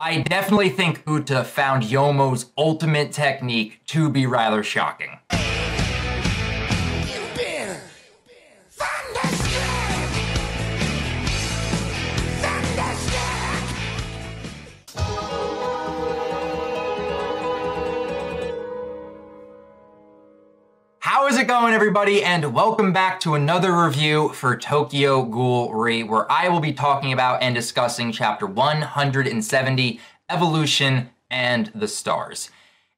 I definitely think Uta found Yomo's ultimate technique to be rather shocking. How is it going, everybody, and welcome back to another review for Tokyo Ghoul, where I will be talking about and discussing Chapter 170, Evolution and the Stars.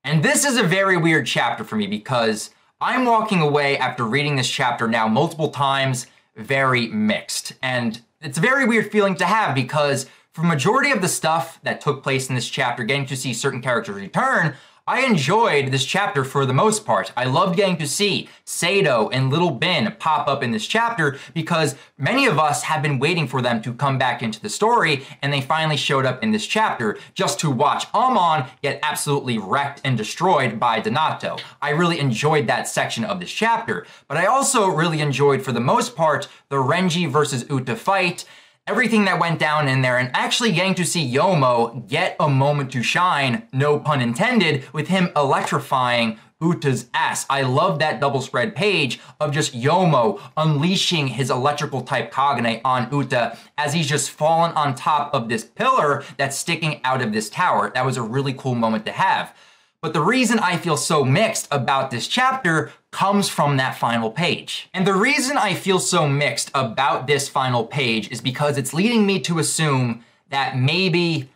And this is a very weird chapter for me because I'm walking away after reading this chapter now multiple times very mixed. And it's a very weird feeling to have because for majority of the stuff that took place in this chapter, getting to see certain characters return, I enjoyed this chapter for the most part. I loved getting to see Sato and Little Bin pop up in this chapter because many of us have been waiting for them to come back into the story, and they finally showed up in this chapter just to watch Amon get absolutely wrecked and destroyed by Donato. I really enjoyed that section of this chapter, but I also really enjoyed, for the most part, the Renji versus Uta fight, everything that went down in there, and actually getting to see Yomo get a moment to shine, no pun intended, with him electrifying Uta's ass. I love that double spread page of just Yomo unleashing his electrical type Kagane on Uta as he's just fallen on top of this pillar that's sticking out of this tower. That was a really cool moment to have. But the reason I feel so mixed about this chapter comes from that final page. And the reason I feel so mixed about this final page is because it's leading me to assume that maybe,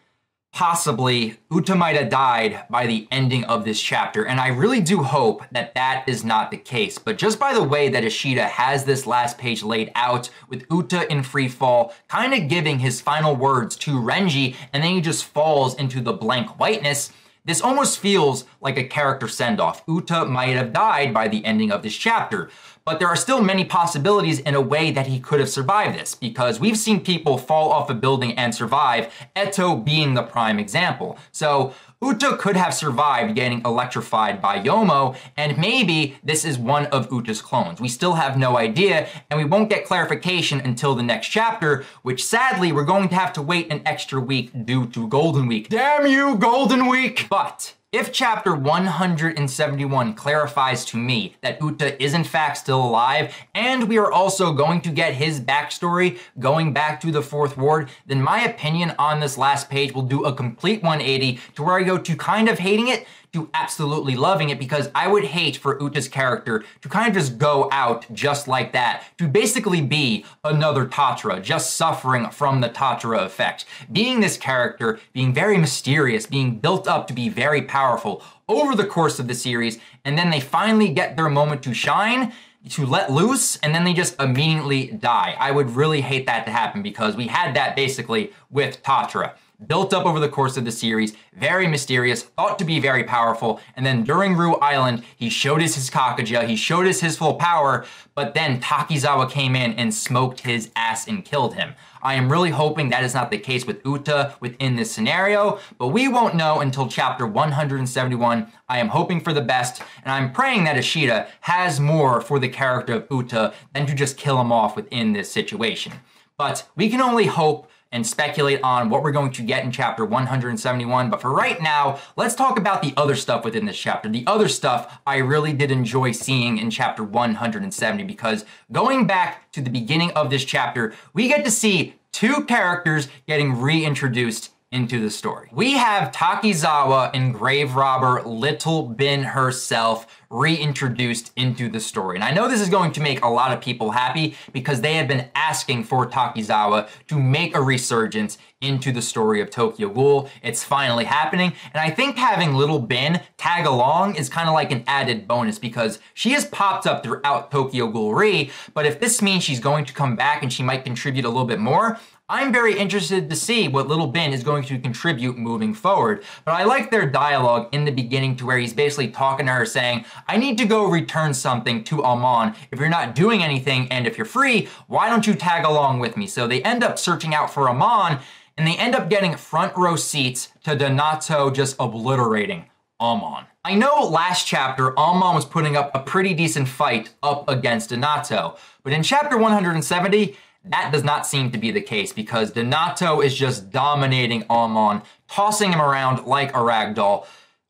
possibly, Uta might have died by the ending of this chapter. And I really do hope that that is not the case. But just by the way that Ishida has this last page laid out with Uta in free fall, kind of giving his final words to Renji, and then he just falls into the blank whiteness, this almost feels like a character send-off. Uta might have died by the ending of this chapter, but there are still many possibilities in a way that he could have survived this, because we've seen people fall off a building and survive, Eto being the prime example. So Uta could have survived getting electrified by Yomo, and maybe this is one of Uta's clones. We still have no idea, and we won't get clarification until the next chapter, which sadly we're going to have to wait an extra week due to Golden Week. Damn you, Golden Week! But if Chapter 171 clarifies to me that Uta is in fact still alive, and we are also going to get his backstory going back to the Fourth Ward, then my opinion on this last page will do a complete 180 to where I go to kind of hating it to absolutely loving it, because I would hate for Uta's character to kind of just go out just like that, to basically be another Tatara, just suffering from the Tatara effect. Being this character, being very mysterious, being built up to be very powerful over the course of the series, and then they finally get their moment to shine, to let loose, and then they just immediately die. I would really hate that to happen, because we had that basically with Tatara. Built up over the course of the series, very mysterious, thought to be very powerful, and then during Rue Island, he showed us his Kakaja, he showed us his full power, but then Takizawa came in and smoked his ass and killed him. I am really hoping that is not the case with Uta within this scenario, but we won't know until Chapter 171. I am hoping for the best, and I'm praying that Ishida has more for the character of Uta than to just kill him off within this situation. But we can only hope and speculate on what we're going to get in Chapter 171. But for right now, let's talk about the other stuff within this chapter. The other stuff I really did enjoy seeing in Chapter 170, because going back to the beginning of this chapter, we get to see two characters getting reintroduced into the story. We have Takizawa and grave robber Little Bin herself reintroduced into the story. And I know this is going to make a lot of people happy because they have been asking for Takizawa to make a resurgence into the story of Tokyo Ghoul. It's finally happening. And I think having Little Bin tag along is kind of like an added bonus, because she has popped up throughout Tokyo Ghoul, but if this means she's going to come back and she might contribute a little bit more, I'm very interested to see what Little Bin is going to contribute moving forward. But I like their dialogue in the beginning to where he's basically talking to her saying, I need to go return something to Amon. If you're not doing anything and if you're free, why don't you tag along with me? So they end up searching out for Amon, and they end up getting front row seats to Donato just obliterating Amon. I know last chapter, Amon was putting up a pretty decent fight up against Donato, but in chapter 170, that does not seem to be the case, because Donato is just dominating Amon tossing him around like a rag doll.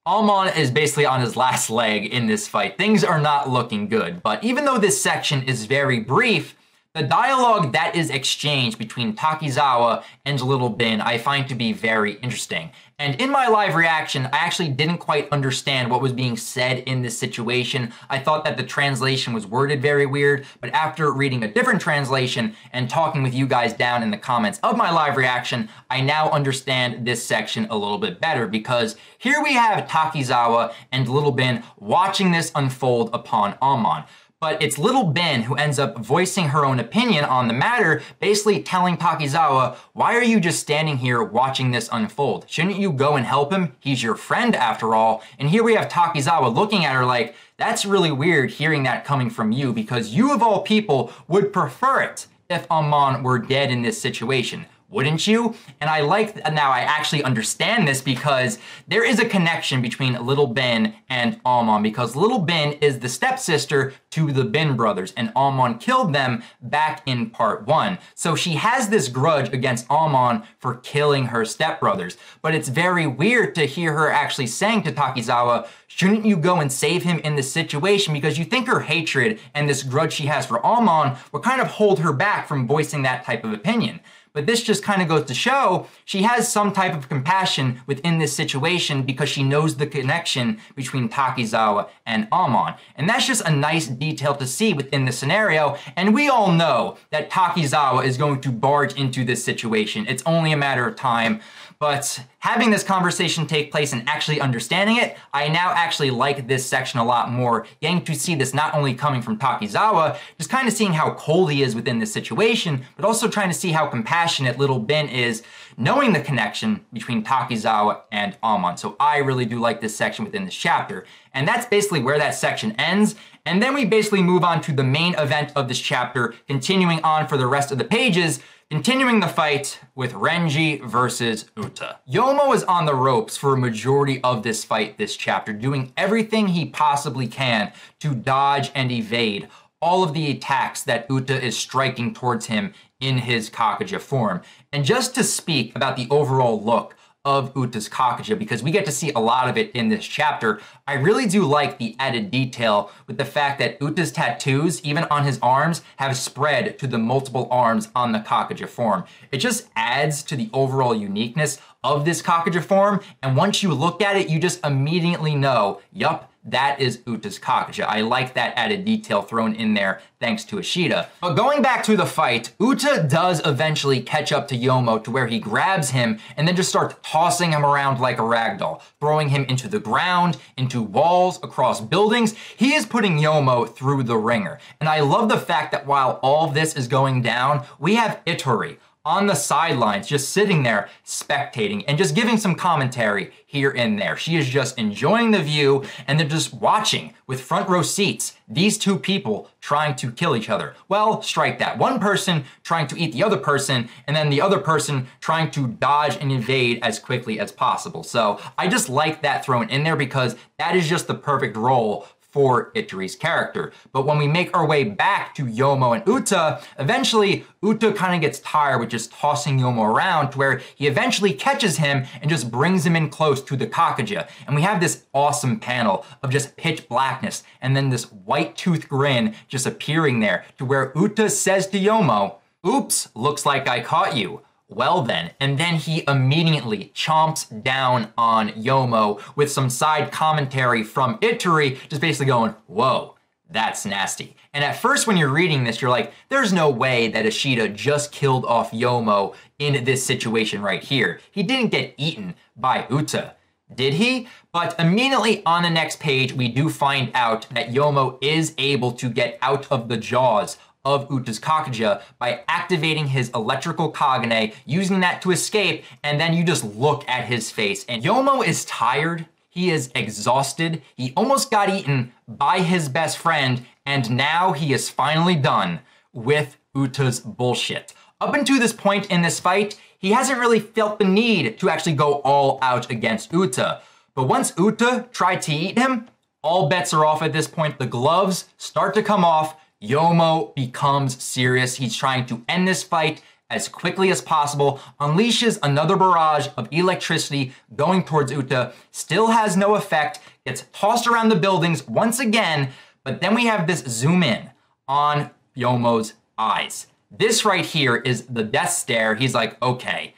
Amon is basically on his last leg in this fight. Things are not looking good, but even though this section is very brief, the dialogue that is exchanged between Takizawa and Little Bin I find to be very interesting. And in my live reaction, I actually didn't quite understand what was being said in this situation. I thought that the translation was worded very weird, but after reading a different translation and talking with you guys down in the comments of my live reaction, I now understand this section a little bit better, because here we have Takizawa and Little Bin watching this unfold upon Amon. But it's Little Bin who ends up voicing her own opinion on the matter, basically telling Takizawa, why are you just standing here watching this unfold? Shouldn't you go and help him? He's your friend after all. And here we have Takizawa looking at her like, that's really weird hearing that coming from you, because you of all people would prefer it if Amon were dead in this situation. Wouldn't you? And I like that now I actually understand this, because there is a connection between Little Bin and Amon, because Little Bin is the stepsister to the Bin brothers, and Amon killed them back in part 1. So she has this grudge against Amon for killing her stepbrothers. But it's very weird to hear her actually saying to Takizawa, shouldn't you go and save him in this situation? Because you think her hatred and this grudge she has for Amon will kind of hold her back from voicing that type of opinion. But this just kind of goes to show she has some type of compassion within this situation, because she knows the connection between Takizawa and Amon. And that's just a nice detail to see within the scenario. And we all know that Takizawa is going to barge into this situation. It's only a matter of time. But having this conversation take place and actually understanding it, I now actually like this section a lot more, getting to see this not only coming from Takizawa, just kind of seeing how cold he is within this situation, but also trying to see how compassionate Little Bin is, knowing the connection between Takizawa and Amon. So I really do like this section within this chapter. And that's basically where that section ends. And then we basically move on to the main event of this chapter, continuing on for the rest of the pages, continuing the fight with Renji versus Uta. Yomo is on the ropes for a majority of this fight this chapter, doing everything he possibly can to dodge and evade all of the attacks that Uta is striking towards him in his Kakuja form. And just to speak about the overall look of Uta's Kakuja, because we get to see a lot of it in this chapter, I really do like the added detail with the fact that Uta's tattoos, even on his arms, have spread to the multiple arms on the Kakuja form. It just adds to the overall uniqueness of this Kakuja form, and once you look at it, you just immediately know, yup, that is Uta's Kakuja. I like that added detail thrown in there thanks to Ishida. But going back to the fight, Uta does eventually catch up to Yomo to where he grabs him and then just starts tossing him around like a ragdoll, throwing him into the ground, into walls, across buildings. He is putting Yomo through the ringer. And I love the fact that while all this is going down, we have Itori on the sidelines, just sitting there spectating and just giving some commentary here and there. She is just enjoying the view, and they're just watching with front row seats these two people trying to kill each other. Well, strike that. One person trying to eat the other person, and then the other person trying to dodge and evade as quickly as possible. So I just like that thrown in there, because that is just the perfect role for Itori's character. But when we make our way back to Yomo and Uta, eventually Uta kind of gets tired with just tossing Yomo around, to where he eventually catches him and just brings him in close to the Kakuja. And we have this awesome panel of just pitch blackness and then this white tooth grin just appearing there, to where Uta says to Yomo, "Oops, looks like I caught you. Well then," and then he immediately chomps down on Yomo with some side commentary from Itori, just basically going, whoa, that's nasty. And at first when you're reading this, you're like, there's no way that Ishida just killed off Yomo in this situation right here. He didn't get eaten by Uta, did he? But immediately on the next page, we do find out that Yomo is able to get out of the jaws of Uta's Kakuja by activating his electrical Kagane, using that to escape, and then you just look at his face. And Yomo is tired, he is exhausted, he almost got eaten by his best friend, and now he is finally done with Uta's bullshit. Up until this point in this fight, he hasn't really felt the need to actually go all out against Uta. But once Uta tried to eat him, all bets are off at this point. The gloves start to come off. Yomo becomes serious. He's trying to end this fight as quickly as possible, unleashes another barrage of electricity going towards Uta, still has no effect, gets tossed around the buildings once again, but then we have this zoom in on Yomo's eyes. This right here is the death stare. He's like, okay,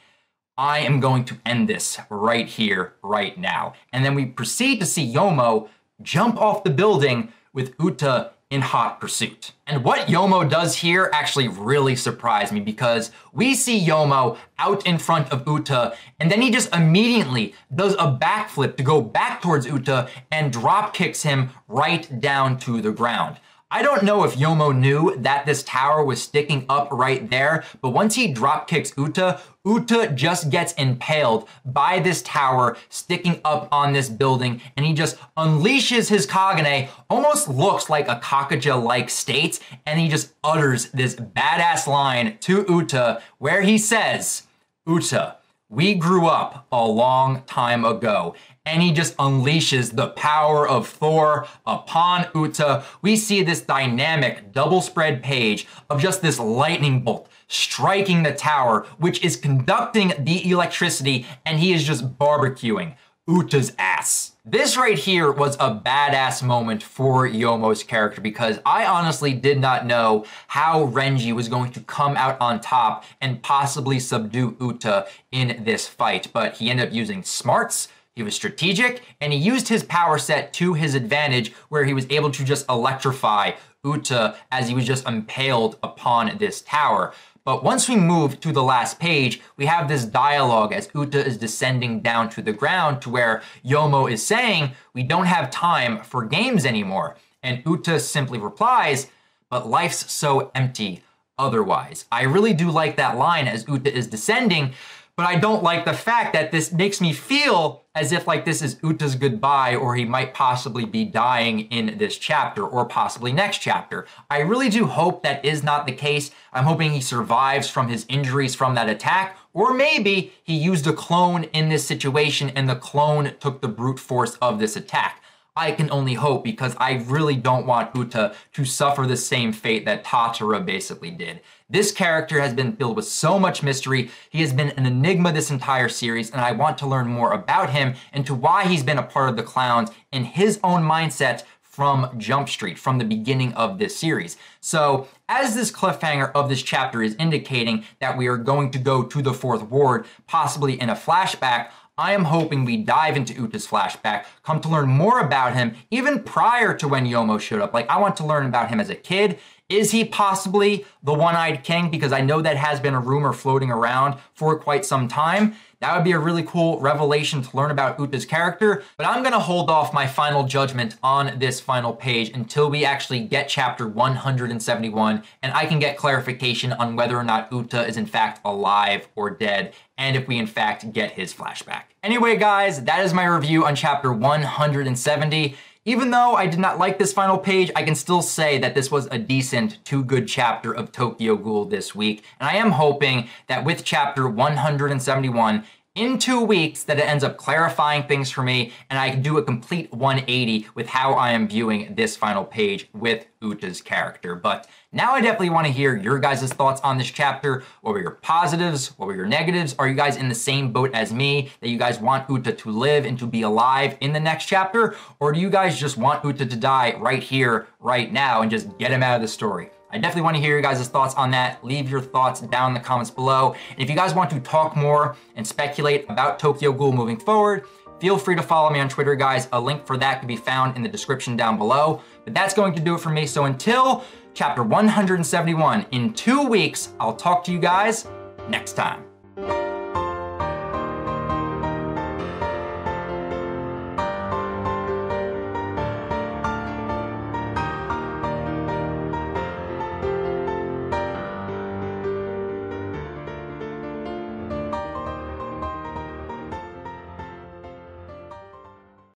I am going to end this right here, right now. And then we proceed to see Yomo jump off the building with Uta in hot pursuit. And what Yomo does here actually really surprised me, because we see Yomo out in front of Uta, and then he just immediately does a backflip to go back towards Uta and drop kicks him right down to the ground. I don't know if Yomo knew that this tower was sticking up right there, but once he drop kicks Uta, Uta just gets impaled by this tower sticking up on this building, and he just unleashes his Kagane, almost looks like a Kakaja-like state, and he just utters this badass line to Uta where he says, "Uta, we grew up a long time ago." And he just unleashes the power of Thor upon Uta. We see this dynamic double spread page of just this lightning bolt striking the tower, which is conducting the electricity, and he is just barbecuing Uta's ass. This right here was a badass moment for Yomo's character, because I honestly did not know how Renji was going to come out on top and possibly subdue Uta in this fight, but he ended up using smarts. He was strategic, and he used his power set to his advantage, where he was able to just electrify Uta as he was just impaled upon this tower. But once we move to the last page, we have this dialogue as Uta is descending down to the ground, to where Yomo is saying, "We don't have time for games anymore." And Uta simply replies, "But life's so empty otherwise." I really do like that line as Uta is descending, but I don't like the fact that this makes me feel as if like this is Uta's goodbye, or he might possibly be dying in this chapter, or possibly next chapter. I really do hope that is not the case. I'm hoping he survives from his injuries from that attack, or maybe he used a clone in this situation and the clone took the brute force of this attack. I can only hope, because I really don't want Uta to suffer the same fate that Tatara basically did. This character has been filled with so much mystery. He has been an enigma this entire series, and I want to learn more about him and to why he's been a part of the clowns in his own mindset from Jump Street, from the beginning of this series. So as this cliffhanger of this chapter is indicating that we are going to go to the Fourth Ward, possibly in a flashback, I am hoping we dive into Uta's flashback, come to learn more about him, even prior to when Yomo showed up. Like, I want to learn about him as a kid. Is he possibly the One-Eyed King? Because I know that has been a rumor floating around for quite some time. That would be a really cool revelation to learn about Uta's character, but I'm gonna hold off my final judgment on this final page until we actually get chapter 171, and I can get clarification on whether or not Uta is in fact alive or dead, and if we in fact get his flashback. Anyway, guys, that is my review on chapter 170. Even though I did not like this final page, I can still say that this was a decent to good chapter of Tokyo Ghoul this week. And I am hoping that with chapter 171, in 2 weeks, that it ends up clarifying things for me and I can do a complete 180 with how I am viewing this final page with Uta's character. But now I definitely want to hear your guys' thoughts on this chapter. What were your positives? What were your negatives? Are you guys in the same boat as me, that you guys want Uta to live and to be alive in the next chapter? Or do you guys just want Uta to die right here, right now, and just get him out of the story? I definitely want to hear your guys' thoughts on that. Leave your thoughts down in the comments below. And if you guys want to talk more and speculate about Tokyo Ghoul moving forward, feel free to follow me on Twitter, guys. A link for that can be found in the description down below. But that's going to do it for me. So until chapter 171 in 2 weeks, I'll talk to you guys next time.